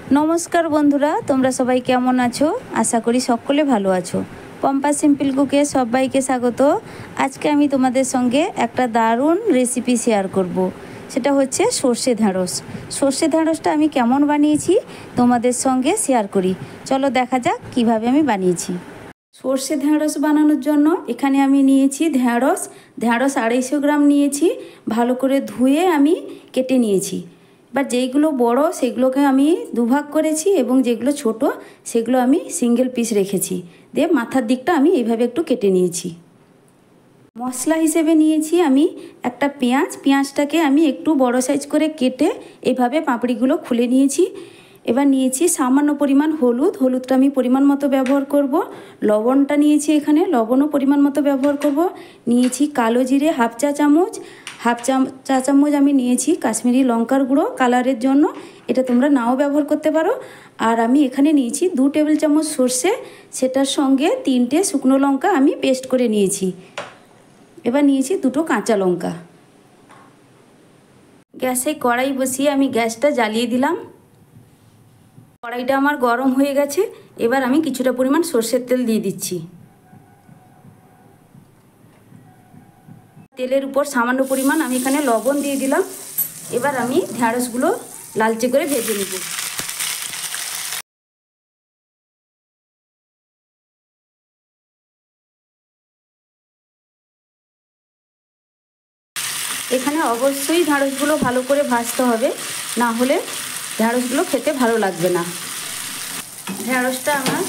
नमस्कार बंधुरा तोमरा सबाई केमन आछो। आशा करी सकले भालो आछो। पम्पा सिम्पल कुके सबाइके स्वागत। आज के आमी तोमादेर संगे एकटा दारुण रेसिपि शेयर करब। सेटा होच्छे सर्षे ढेঁড়স। सर्षे ढेঁড়সটা आमी केमन बानिয়েছি तोमादेर संगे शेयर करी। चलो देखा जाक किभाबे आमी बानिয়েছি। सर्षे ढेঁড়স बानानोर जोन्नो एखाने आमी निয়েছি ढेঁড়স 250 ग्राम निয়েছি। भालो करे धुए आमी केटे निয়েছি। এবার যেইগুলো বড় সেগুলোকে আমি দুভাগ করেছি এবং যেগুলো ছোট সেগুলো আমি সিঙ্গেল পিস রেখেছি। দিয়ে মাথার দিকটা আমি এইভাবে একটু কেটে নিয়েছি। মশলা হিসেবে নিয়েছি আমি একটা পেঁয়াজটাকে আমি একটু বড় সাইজ করে কেটে এইভাবে পাপড়িগুলো খুলে নিয়েছি। এবার নিয়েছি সামান্য পরিমাণ হলুদটা আমি পরিমাণ মতো ব্যবহার করব। লবণটা নিয়েছি, এখানে লবণও পরিমাণ মতো ব্যবহার করব। নিয়েছি কালো জিরে হাফ চা চামচ আমি নিয়েছি কাশ্মীরি লঙ্কার গুঁড়ো কালারের জন্য, এটা তোমরা নাও ব্যবহার করতে পারো। আর আমি এখানে নিয়েছি 2 টেবিল চামচ সর্ষে, সেটার সঙ্গে 3টে শুকনো লঙ্কা আমি পেস্ট করে নিয়েছি। এবার নিয়েছি 2টো কাঁচা লঙ্কা। গ্যাসে কড়াই বসিয়ে আমি গ্যাসটা জ্বালিয়ে দিলাম। কড়াইটা আমার গরম হয়ে গেছে। এবার আমি কিছুটা পরিমাণ সর্ষের তেল দিয়ে দিচ্ছি। তেলের উপর সামান্য পরিমাণ আমি এখানে লবণ দিয়ে দিলাম। এবার আমি ঢেঁড়সগুলো লালচে করে ভেজে নেব। এখানে অবশ্যই ঢেঁড়সগুলো ভালো করে ভাজতে হবে, না হলে ঢেঁড়সগুলো খেতে ভালো লাগবে না। ঢেঁড়সটা আমার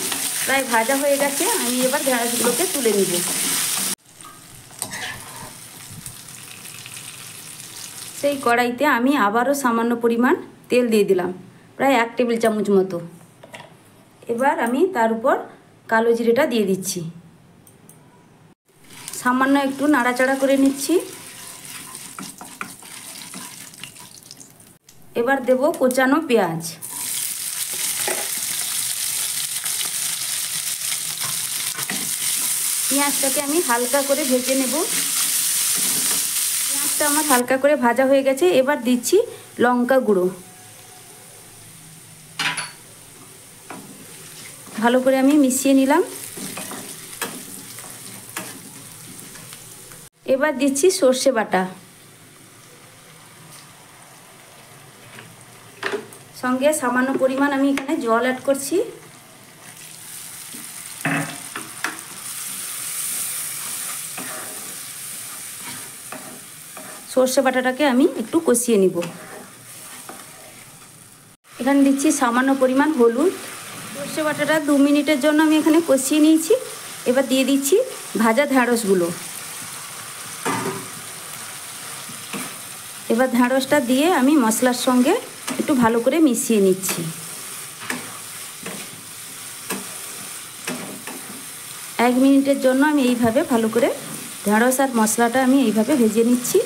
প্রায় ভাজা হয়ে গেছে। আমি এবার ঢেঁড়সগুলোকে তুলে নিব। সেই কড়াইতে আমি আবারও সামান্য পরিমাণ তেল দিয়ে দিলাম, প্রায় 1 টেবিল চামচ মতো। এবার আমি তার উপর কালো জিরেটা দিয়ে দিচ্ছি। সামান্য একটু নাড়াচাড়া করে নিচ্ছি। এবার দেব কোচানো পেঁয়াজ। পেঁয়াজটাকে আমি হালকা করে ভেজে নেব। পেঁয়াজটা আমার হালকা করে ভাজা হয়ে গেছে। এবার দিচ্ছি লঙ্কা গুঁড়ো। ভালো করে আমি মিশিয়ে নিলাম। এবার দিচ্ছি সর্ষে বাটা, সঙ্গে সামান্য পরিমাণ আমি এখানে জল অ্যাড করছি। সর্ষে বাটাটাকে আমি একটু কষিয়ে নিব। এখানে দিচ্ছি সামান্য পরিমাণ হলুদ। সর্ষে বাটাটা 2 মিনিটের জন্য আমি এখানে কষিয়ে নিয়েছি। এবার দিয়ে দিচ্ছি ভাজা ঢেঁড়সগুলো। এবার ঢেঁড়সটা দিয়ে আমি মশলার সঙ্গে একটু ভালো করে মিশিয়ে নিচ্ছি। 1 মিনিটের জন্য আমি এইভাবে ভালো করে ঢেঁড়স আর মশলাটা আমি এইভাবে ভেজে নিচ্ছি।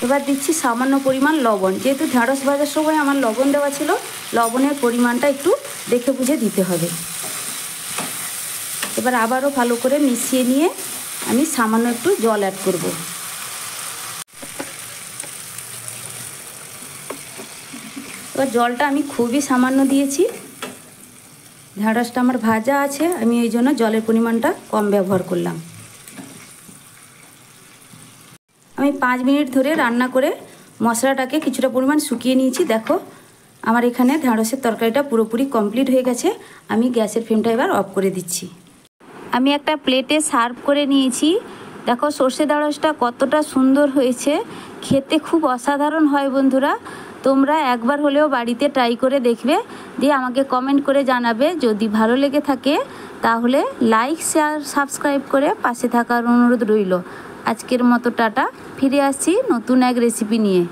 এবার দিচ্ছি সামান্য পরিমাণ লবণ। যেহেতু ঢেঁড়স ভাজার সময় আমার লবণ দেওয়া ছিল, লবণের পরিমাণটা একটু দেখে বুঝে দিতে হবে। এবার আবারও ভালো করে মিশিয়ে নিয়ে আমি সামান্য একটু জল অ্যাড করব। এবার জলটা আমি খুবই সামান্য দিয়েছি। ঢেঁড়সটা আমার ভাজা আছে, আমি এই জন্য জলের পরিমাণটা কম ব্যবহার করলাম। আমি 5 মিনিট ধরে রান্না করে মশলাটাকে কিছুটা পরিমাণ শুকিয়ে নিয়েছি। দেখো আমার এখানে ঢেঁড়সের তরকারিটা পুরোপুরি কমপ্লিট হয়ে গেছে। আমি গ্যাসের ফ্লেমটা এবার অফ করে দিচ্ছি। আমি একটা প্লেটে সার্ভ করে নিয়েছি। দেখো সর্ষে ঢেঁড়সটা কতটা সুন্দর হয়েছে, খেতে খুব অসাধারণ হয়। বন্ধুরা তোমরা একবার হলেও বাড়িতে ট্রাই করে দেখবে, দিয়ে আমাকে কমেন্ট করে জানাবে। যদি ভালো লেগে থাকে তাহলে লাইক শেয়ার সাবস্ক্রাইব করে পাশে থাকার অনুরোধ রইল। আজকের মতো টাটা, ফিরে আসছি নতুন এক রেসিপি নিয়ে।